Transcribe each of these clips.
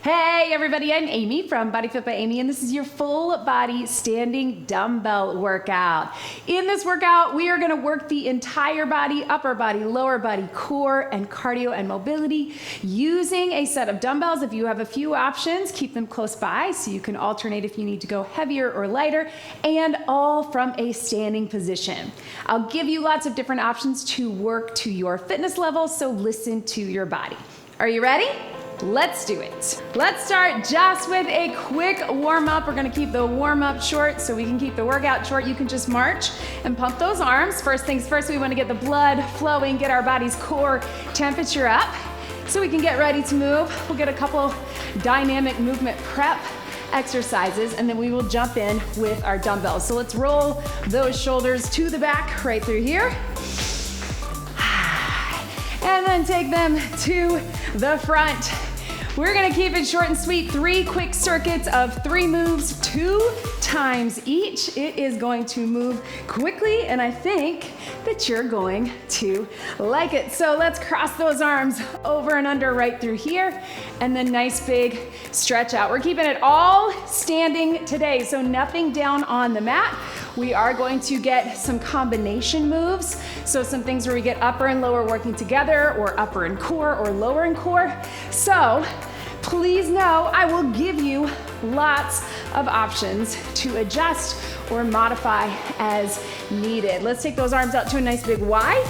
Hey everybody, I'm Amy from BodyFit by Amy, and this is your full body standing dumbbell workout. In this workout, we are gonna work the entire body, upper body, lower body, core, and cardio and mobility using a set of dumbbells. If you have a few options, keep them close by so you can alternate if you need to go heavier or lighter, and all from a standing position. I'll give you lots of different options to work to your fitness level, so listen to your body. Are you ready? Let's do it. Let's start just with a quick warm up. We're gonna keep the warm up short so we can keep the workout short. You can just march and pump those arms. First things first, we wanna get the blood flowing, get our body's core temperature up so we can get ready to move. We'll get a couple dynamic movement prep exercises, and then we will jump in with our dumbbells. So let's roll those shoulders to the back right through here. And then take them to the front. We're gonna keep it short and sweet. 3 quick circuits of 3 moves, 2 times each. It is going to move quickly, and I think that you're going to like it. So let's cross those arms over and under right through here, and then nice big stretch out. We're keeping it all standing today, so nothing down on the mat. We are going to get some combination moves, so some things where we get upper and lower working together, or upper and core, or lower and core. So please know I will give you lots of options to adjust or modify as needed. Let's take those arms out to a nice big Y,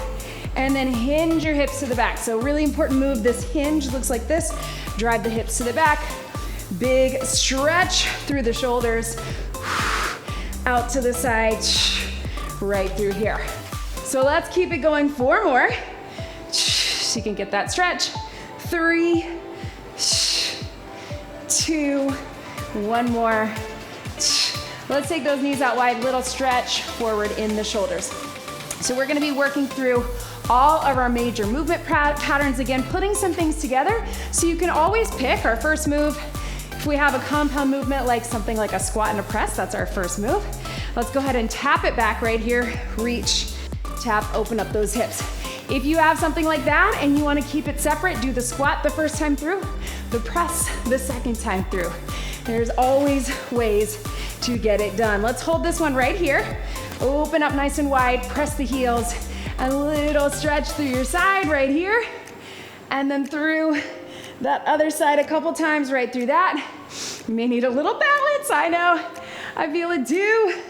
and then hinge your hips to the back. So really important move, this hinge looks like this. Drive the hips to the back, big stretch through the shoulders, out to the side, right through here. So let's keep it going. 4 more, so you can get that stretch. 3, 2, 1 more. Let's take those knees out wide, little stretch forward in the shoulders. So we're gonna be working through all of our major movement patterns, again, putting some things together so you can always pick our first move. If we have a compound movement like something like a squat and a press, that's our first move. Let's go ahead and tap it back right here. Reach, tap, open up those hips. If you have something like that and you want to keep it separate, do the squat the first time through, the press the second time through. There's always ways to get it done. Let's hold this one right here. Open up nice and wide, press the heels, a little stretch through your side right here, and then through that other side a couple times, right through that. You may need a little balance, I know. I feel it too.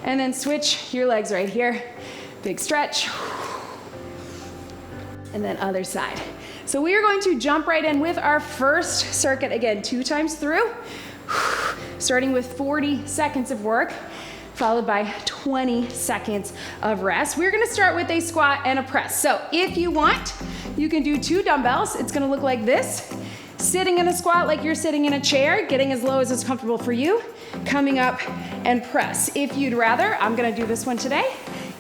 And then switch your legs right here. Big stretch. And then other side. So we are going to jump right in with our first circuit, again, 2 times through, starting with 40 seconds of work, followed by 20 seconds of rest. We're gonna start with a squat and a press. So if you want, you can do 2 dumbbells. It's gonna look like this. Sitting in a squat like you're sitting in a chair, getting as low as is comfortable for you, coming up and press. If you'd rather, I'm gonna do this one today,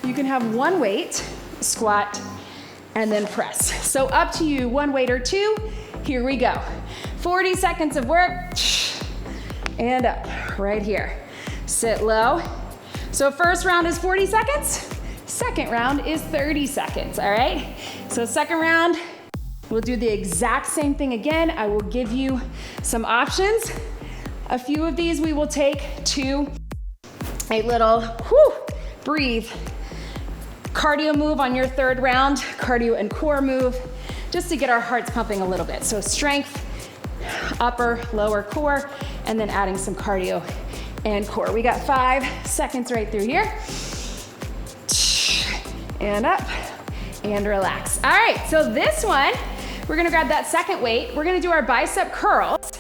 you can have 1 weight, squat, and then press. So up to you, 1 weight or 2, here we go. 40 seconds of work, and up, right here. Sit low. So first round is 40 seconds, second round is 30 seconds, all right? So second round, we'll do the exact same thing again. I will give you some options. A few of these we will take to a little, breathe. Cardio move on your 3rd round, cardio and core move, just to get our hearts pumping a little bit. So strength, upper, lower core, and then adding some cardio and core. We got 5 seconds right through here. And up, and relax. All right, so this one, we're gonna grab that second weight. We're gonna do our bicep curls,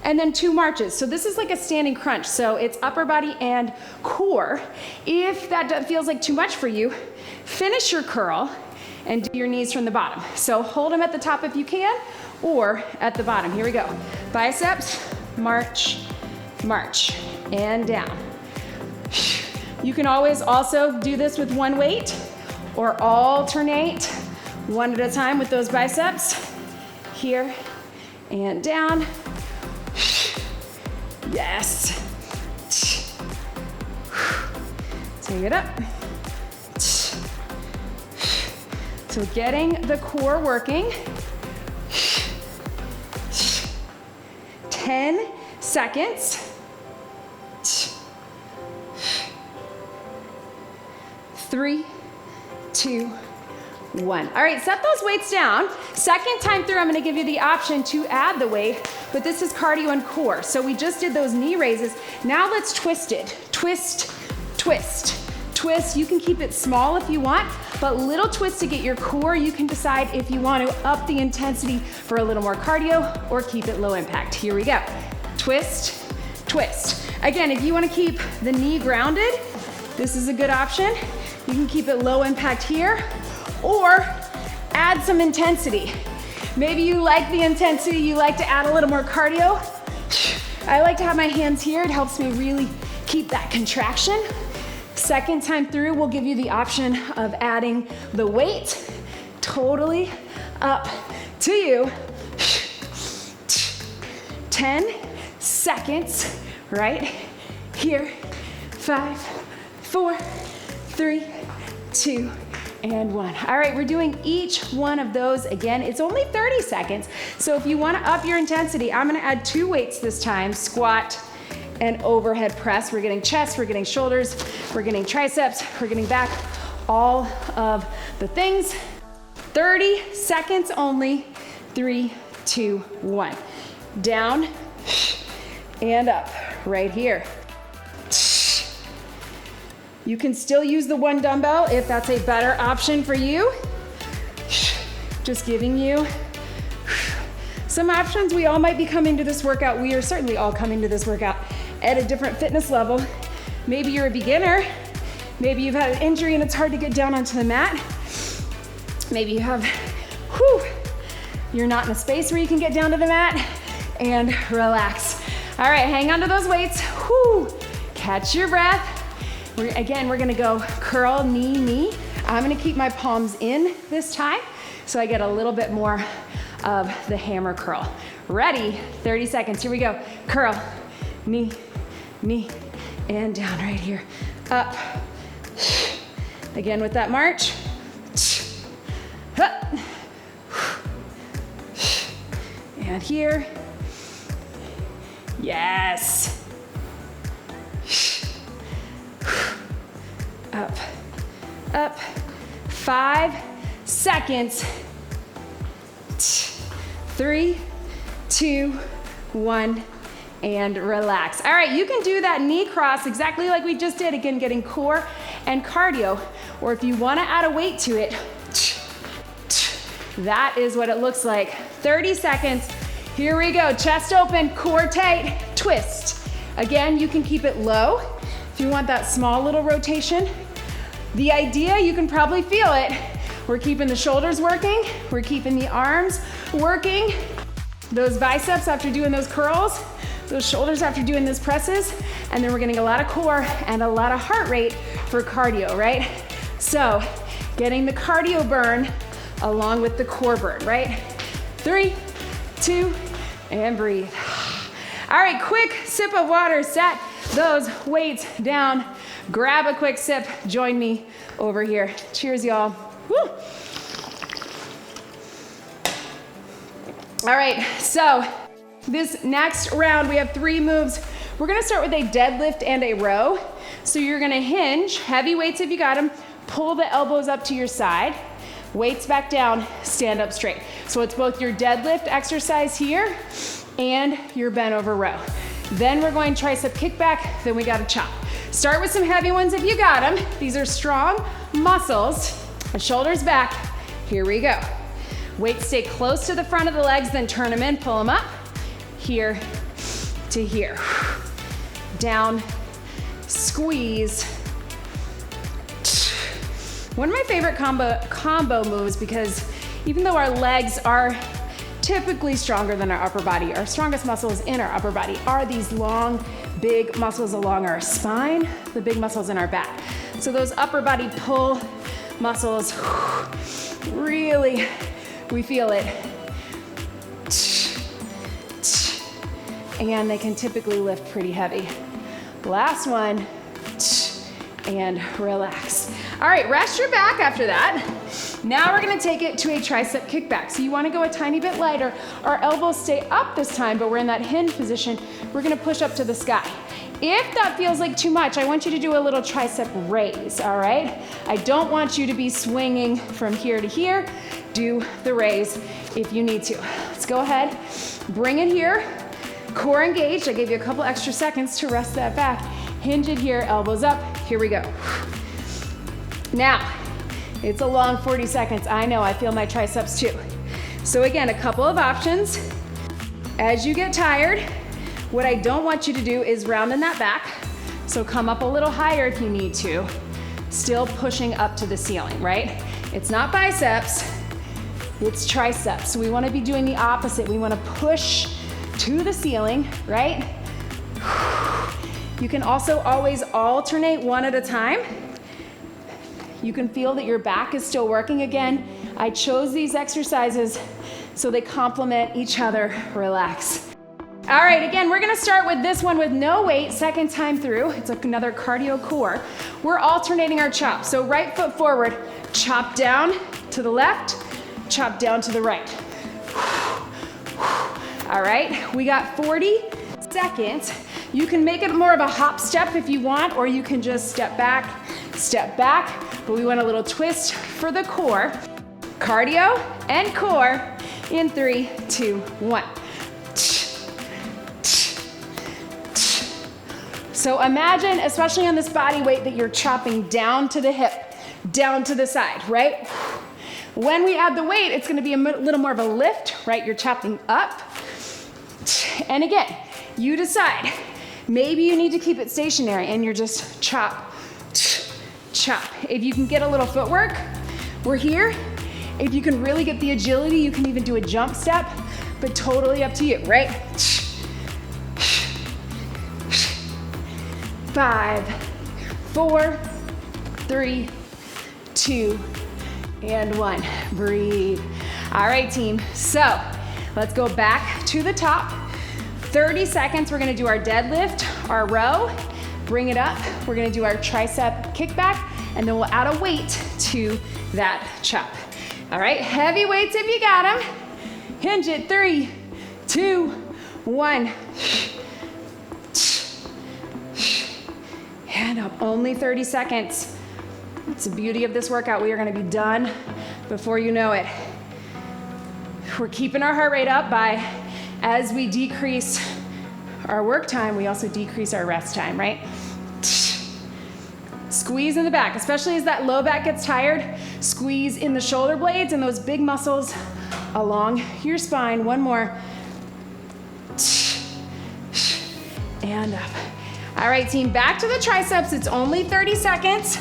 and then 2 marches. So this is like a standing crunch. So it's upper body and core. If that feels like too much for you, finish your curl and do your knees from the bottom. So hold them at the top if you can, or at the bottom. Here we go. Biceps, march, march, and down. You can always also do this with 1 weight, or alternate 1 at a time with those biceps. Here and down. Yes. Take it up. So getting the core working. 10 seconds. 3, 2, 1. All right, set those weights down. Second time through, I'm gonna give you the option to add the weight, but this is cardio and core. So we just did those knee raises. Now let's twist it. Twist, twist, twist. You can keep it small if you want, but little twist to get your core. You can decide if you want to up the intensity for a little more cardio or keep it low impact. Here we go. Twist, twist. Again, if you wanna keep the knee grounded, this is a good option. You can keep it low impact here, or add some intensity. Maybe you like the intensity, you like to add a little more cardio. I like to have my hands here. It helps me really keep that contraction. Second time through, we'll give you the option of adding the weight. Totally up to you. 10 seconds right here. 5, 4, 3, 2, and 1. All right, we're doing each one of those again. It's only 30 seconds. So if you wanna up your intensity, I'm gonna add 2 weights this time, squat and overhead press. We're getting chest, we're getting shoulders, we're getting triceps, we're getting back, all of the things. 30 seconds only. 3, 2, 1. Down and up, right here. You can still use the 1 dumbbell if that's a better option for you. Just giving you some options. We all might be coming to this workout. We are certainly all coming to this workout at a different fitness level. Maybe you're a beginner. Maybe you've had an injury and it's hard to get down onto the mat. Maybe you have, you're not in a space where you can get down to the mat, and relax. All right, hang on to those weights. Catch your breath. Again, we're gonna go curl, knee, knee. I'm gonna keep my palms in this time so I get a little bit more of the hammer curl. Ready? 30 seconds, here we go. Curl, knee, knee, and down right here. Up. Again with that march. And here. Yes. Up, up, 5 seconds. 3, 2, 1, and relax. All right, you can do that knee cross exactly like we just did, again, getting core and cardio, or if you wanna add a weight to it, that is what it looks like. 30 seconds, here we go. Chest open, core tight, twist. Again, you can keep it low if you want that small little rotation. The idea, you can probably feel it. We're keeping the shoulders working. We're keeping the arms working. Those biceps after doing those curls, those shoulders after doing those presses, and then we're getting a lot of core and a lot of heart rate for cardio, right? So, getting the cardio burn along with the core burn, right? 3, 2, and breathe. All right, quick sip of water, set those weights down. Grab a quick sip, join me over here. Cheers, y'all. Woo. All right, so this next round, we have 3 moves. We're gonna start with a deadlift and a row. So you're gonna hinge, heavy weights if you got them, pull the elbows up to your side, weights back down, stand up straight. So it's both your deadlift exercise here and your bent over row. Then we're going tricep kickback, then we gotta chop. Start with some heavy ones if you got them. These are strong muscles. Shoulders back, here we go. Weights stay close to the front of the legs, then turn them in, pull them up. Here to here. Down, squeeze. One of my favorite combo moves, because even though our legs are typically stronger than our upper body, our strongest muscles in our upper body are these long, big muscles along our spine, the big muscles in our back. So those upper body pull muscles, really, we feel it. And they can typically lift pretty heavy. Last one, and relax. All right, rest your back after that. Now we're gonna take it to a tricep kickback. So you wanna go a tiny bit lighter. Our elbows stay up this time, but we're in that hinge position. We're gonna push up to the sky. If that feels like too much, I want you to do a little tricep raise, all right? I don't want you to be swinging from here to here. Do the raise if you need to. Let's go ahead, bring it here. Core engaged. I gave you a couple extra seconds to rest that back. Hinge it here, elbows up. Here we go. Now, it's a long 40 seconds. I know, I feel my triceps too. So again, a couple of options. As you get tired, what I don't want you to do is round in that back. So come up a little higher if you need to. Still pushing up to the ceiling, right? It's not biceps, it's triceps. So we wanna be doing the opposite. We wanna push to the ceiling, right? You can also always alternate one at a time. You can feel that your back is still working. Again, I chose these exercises so they complement each other. Relax. All right, again, we're gonna start with this one with no weight, second time through. It's another cardio core. We're alternating our chops. So right foot forward, chop down to the left, chop down to the right. All right, we got 40 seconds. You can make it more of a hop step if you want, or you can just step back, but we want a little twist for the core. Cardio and core in 3, 2, 1. So imagine, especially on this body weight, that you're chopping down to the hip, down to the side, right? When we add the weight, it's gonna be a little more of a lift, right? You're chopping up. And again, you decide. Maybe you need to keep it stationary and you're just chop, chop. If you can get a little footwork, we're here. If you can really get the agility, you can even do a jump step, but totally up to you, right? 5, 4, 3, 2, and 1. Breathe. All right, team. So let's go back to the top. 30 seconds, we're gonna do our deadlift, our row, bring it up. We're gonna do our tricep kickback, and then we'll add a weight to that chop. All right, heavy weights if you got them. Hinge it, 3, 2, 1. And up, only 30 seconds. That's the beauty of this workout. We are gonna be done before you know it. We're keeping our heart rate up by, as we decrease our work time, we also decrease our rest time, right? Squeeze in the back, especially as that low back gets tired. Squeeze in the shoulder blades and those big muscles along your spine. One more. And up. All right, team, back to the triceps. It's only 30 seconds.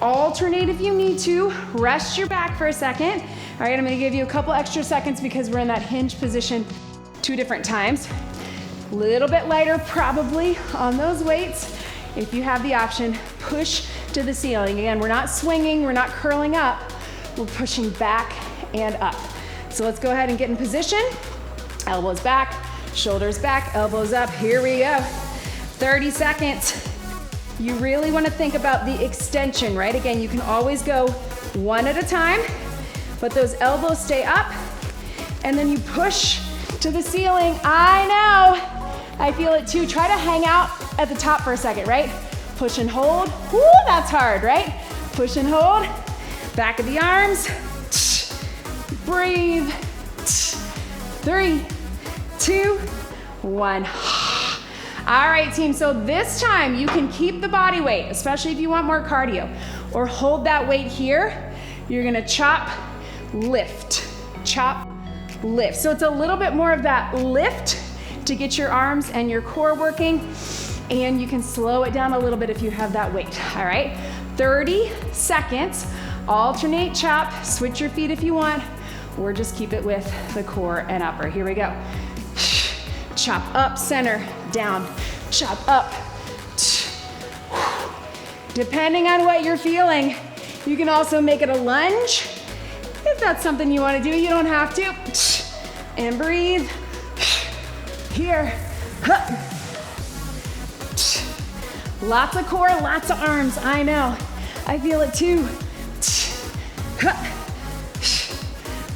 Alternate if you need to. Rest your back for a second. All right, I'm gonna give you a couple extra seconds because we're in that hinge position 2 different times. A little bit lighter probably on those weights. If you have the option, push to the ceiling. Again, we're not swinging, we're not curling up, we're pushing back and up. So let's go ahead and get in position. Elbows back, shoulders back, elbows up. Here we go. 30 seconds. You really want to think about the extension, right? Again, you can always go one at a time, but those elbows stay up, and then you push to the ceiling. I know, I feel it too. Try to hang out at the top for a second, right? Push and hold. Woo, that's hard, right? Push and hold. Back of the arms. Breathe. 3, 2, 1. All right, team, so this time you can keep the body weight, especially if you want more cardio, or hold that weight here. You're gonna chop, lift, chop, lift. So it's a little bit more of that lift to get your arms and your core working, and you can slow it down a little bit if you have that weight, all right? 30 seconds, alternate chop, switch your feet if you want, or just keep it with the core and upper. Here we go. Chop up, center, down, chop up. Depending on what you're feeling, you can also make it a lunge. If that's something you want to do, you don't have to. And breathe. Here. Lots of core, lots of arms. I know. I feel it too.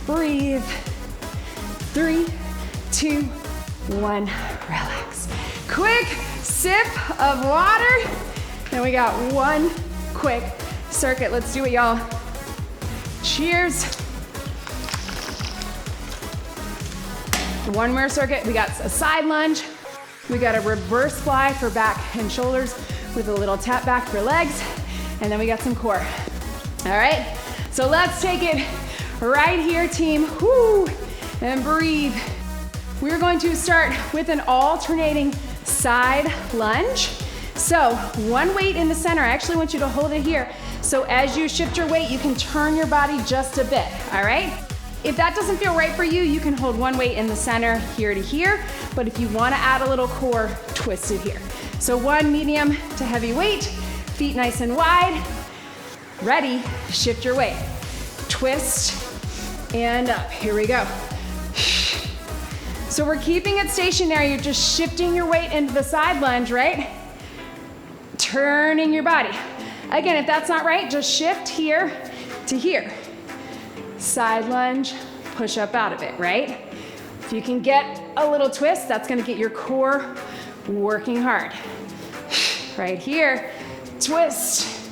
breathe. 3, 2, 1, relax. Quick sip of water. Then we got one quick circuit. Let's do it, y'all. Cheers. One more circuit. We got a side lunge. We got a reverse fly for back and shoulders with a little tap back for legs. And then we got some core. All right, so let's take it right here, team. Woo, and breathe. We're going to start with an alternating side lunge. So one weight in the center. I actually want you to hold it here. So as you shift your weight, you can turn your body just a bit, all right? If that doesn't feel right for you, you can hold one weight in the center here to here, but if you wanna add a little core, twist it here. So one medium to heavy weight, feet nice and wide. Ready, shift your weight. Twist and up, here we go. So we're keeping it stationary, you're just shifting your weight into the side lunge, right? Turning your body. Again, if that's not right, just shift here to here. Side lunge, push up out of it, right? If you can get a little twist, that's gonna get your core working hard. Right here, twist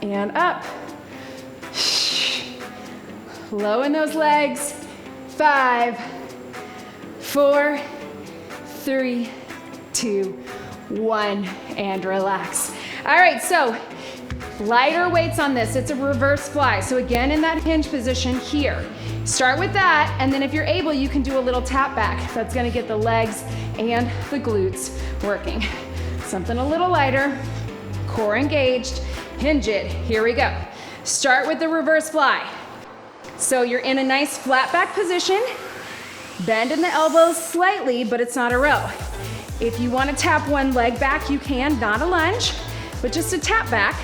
and up. Low in those legs. 5, 4, 3, 2, 1, and relax. All right, so lighter weights on this. It's a reverse fly. So again, in that hinge position here. Start with that, and then if you're able, you can do a little tap back. That's gonna get the legs and the glutes working. Something a little lighter, core engaged, hinge it. Here we go. Start with the reverse fly. So you're in a nice flat back position. Bend in the elbows slightly, but it's not a row. If you wanna tap one leg back, you can, not a lunge, but just a tap back.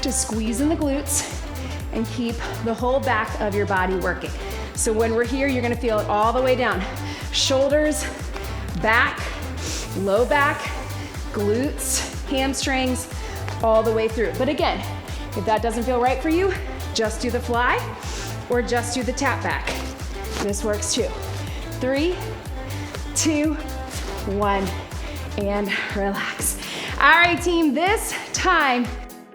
Just squeeze in the glutes and keep the whole back of your body working. So when we're here, you're gonna feel it all the way down. Shoulders, back, low back, glutes, hamstrings, all the way through. But again, if that doesn't feel right for you, just do the fly or just do the tap back. This works too. 3, 2, 1, and relax. All right, team, this time,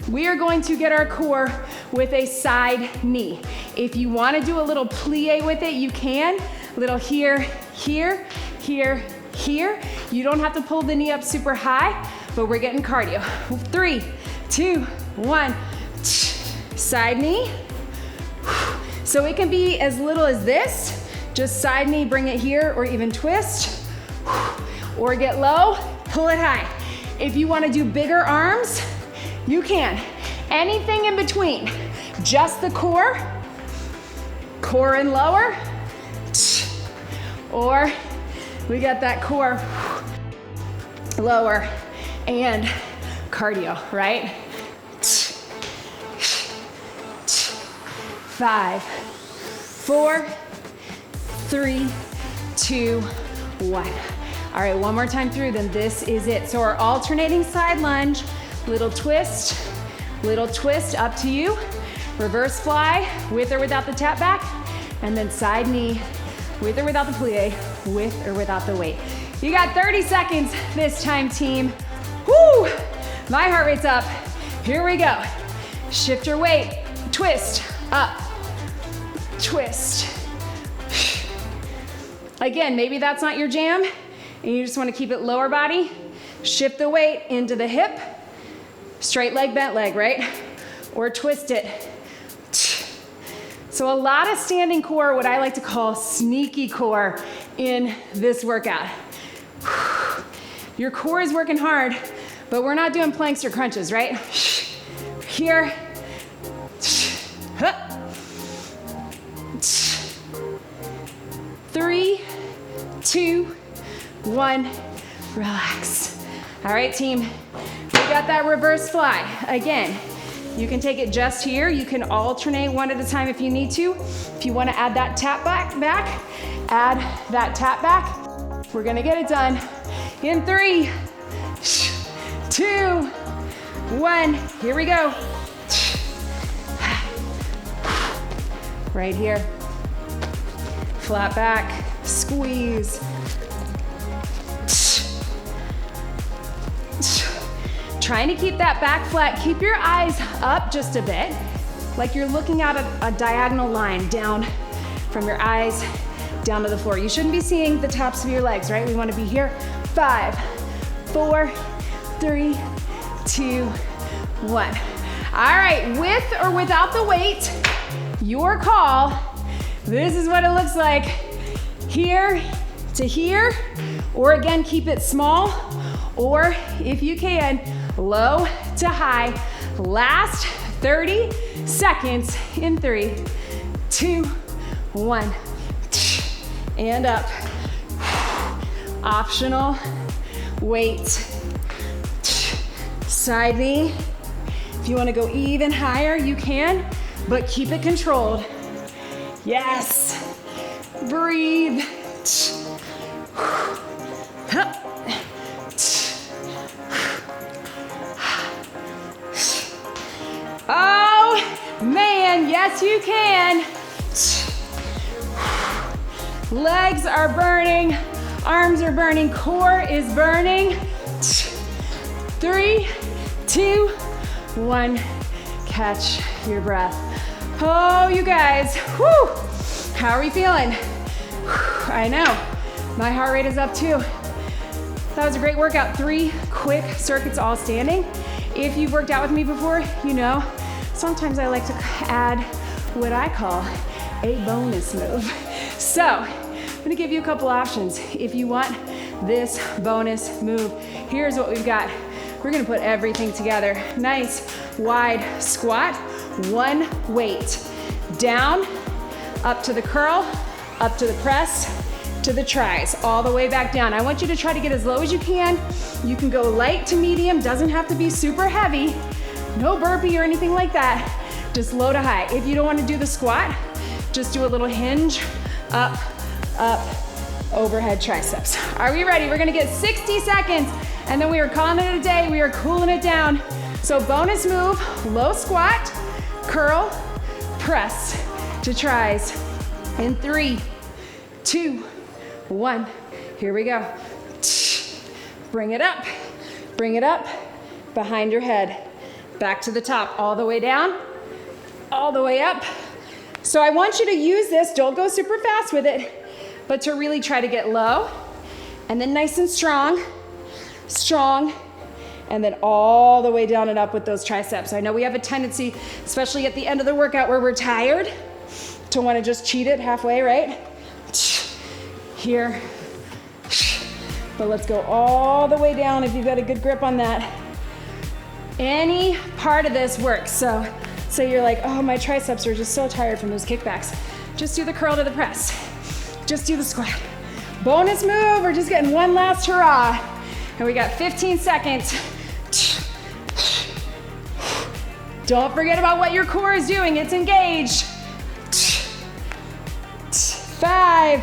we are going to get our core with a side knee. If you wanna do a little plie with it, you can. Little here, here, here, here. You don't have to pull the knee up super high, but we're getting cardio. 3, 2, 1, side knee. So it can be as little as this, just side knee, bring it here, or even twist, or get low, pull it high. If you wanna do bigger arms, you can. Anything in between, just the core and lower, or we got that core, lower, and cardio, right? 5, 4, 3, 2, 1. All right, one more time through, then this is it. So our alternating side lunge, little twist, up to you. Reverse fly, with or without the tap back, and then side knee, with or without the plie, with or without the weight. You got 30 seconds this time, team. Woo! My heart rate's up. Here we go. Shift your weight, twist, up, twist. Again, maybe that's not your jam, and you just wanna keep it lower body. Shift the weight into the hip, straight leg, bent leg, right? Or twist it. So a lot of standing core, what I like to call sneaky core in this workout. Your core is working hard, but we're not doing planks or crunches, right? Here. 3, 2, 1, relax. All right, team, we got that reverse fly. Again, you can take it just here. You can alternate one at a time if you need to. If you want to add that tap back, add that tap back. We're gonna get it done in 3, 2, 1. Here we go. Right here. flat back, squeeze. Trying to keep that back flat. Keep your eyes up just a bit, like you're looking at a diagonal line down from your eyes down to the floor. You shouldn't be seeing the tops of your legs, right? We want to be here. 5, 4, 3, 2, 1. All right, with or without the weight, your call. This is what it looks like. Here to here, or again, keep it small, or if you can, low to high. Last 30 seconds in 3, 2, 1. And up. Optional weight. Side knee. If you want to go even higher, you can, but keep it controlled. Yes. Breathe. Oh man, yes you can. Legs are burning, arms are burning, core is burning. 3, 2, 1. Catch your breath. Oh, you guys, whew. How are we feeling? I know, my heart rate is up too. That was a great workout. 3 quick circuits all standing. If you've worked out with me before, you know, sometimes I like to add what I call a bonus move. So, I'm gonna give you a couple options. If you want this bonus move, here's what we've got. We're gonna put everything together. Nice wide squat, one weight. Down, up to the curl, up to the press, to the tris, all the way back down. I want you to try to get as low as you can. You can go light to medium, doesn't have to be super heavy. No burpee or anything like that, just low to high. If you don't want to do the squat, just do a little hinge, up, up, overhead triceps. Are we ready? We're gonna get 60 seconds and then we are calling it a day. We are cooling it down. So bonus move, low squat, curl, press to tris in 3, 2, 1. Here we go. Bring it up, behind your head, back to the top, all the way down, all the way up. So I want you to use this, don't go super fast with it, but to really try to get low, and then nice and strong, and then all the way down and up with those triceps. I know we have a tendency, especially at the end of the workout where we're tired, to want to just cheat it halfway, right? Here, but let's go all the way down if you've got a good grip on that. Any part of this works. So say you're like, oh, my triceps are just so tired from those kickbacks. Just do the curl to the press. Just do the squat. Bonus move, we're just getting one last hurrah. And we got 15 seconds. Don't forget about what your core is doing, it's engaged. 5,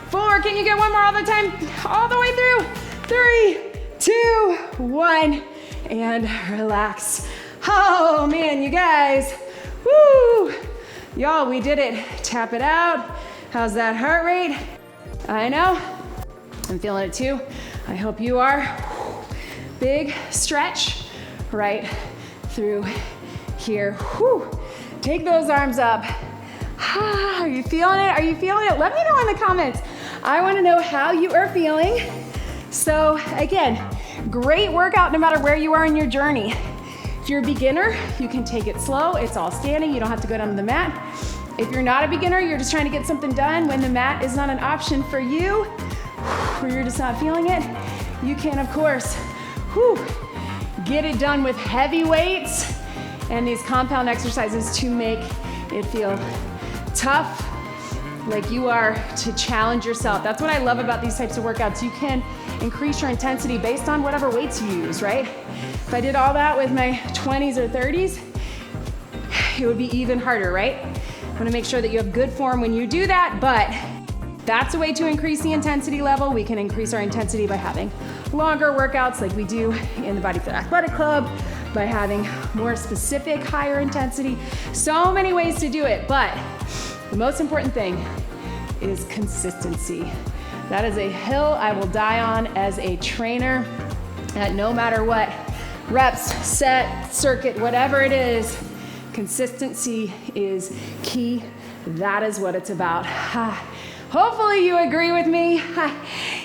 4, can you get one more all the time? All the way through. 3, 2, 1, and relax. Oh man, you guys, woo! Y'all, we did it. Tap it out. How's that heart rate? I know, I'm feeling it too. I hope you are. Big stretch right through here. Whew. Take those arms up. Are you feeling it? Are you feeling it? Let me know in the comments. I want to know how you are feeling. So again, great workout no matter where you are in your journey. If you're a beginner, you can take it slow. It's all standing. You don't have to go down to the mat. If you're not a beginner, you're just trying to get something done when the mat is not an option for you, or you're just not feeling it, you can, of course, get it done with heavy weights and these compound exercises to make it feel tough, like you are to challenge yourself. That's what I love about these types of workouts. You can increase your intensity based on whatever weights you use, right? If I did all that with my 20s or 30s, it would be even harder, right? I want to make sure that you have good form when you do that, but that's a way to increase the intensity level. We can increase our intensity by having longer workouts like we do in the BodyFit Athletic Club, by having more specific, higher intensity. So many ways to do it, but the most important thing is consistency. That is a hill I will die on as a trainer, that no matter what, reps, set, circuit, whatever it is, consistency is key. That is what it's about. Hopefully you agree with me.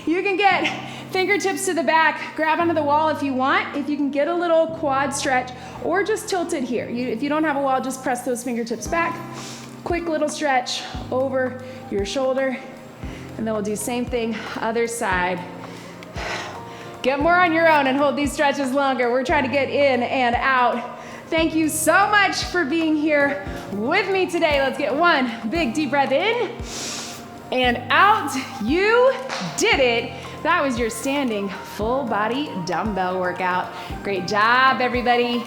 You can get fingertips to the back, grab onto the wall if you want. If you can get a little quad stretch, or just tilt it here. If you don't have a wall, just press those fingertips back. Quick little stretch over your shoulder. And then we'll do same thing, other side. Get more on your own and hold these stretches longer. We're trying to get in and out. Thank you so much for being here with me today. Let's get one big deep breath in and out. You did it. That was your standing full body dumbbell workout. Great job, everybody.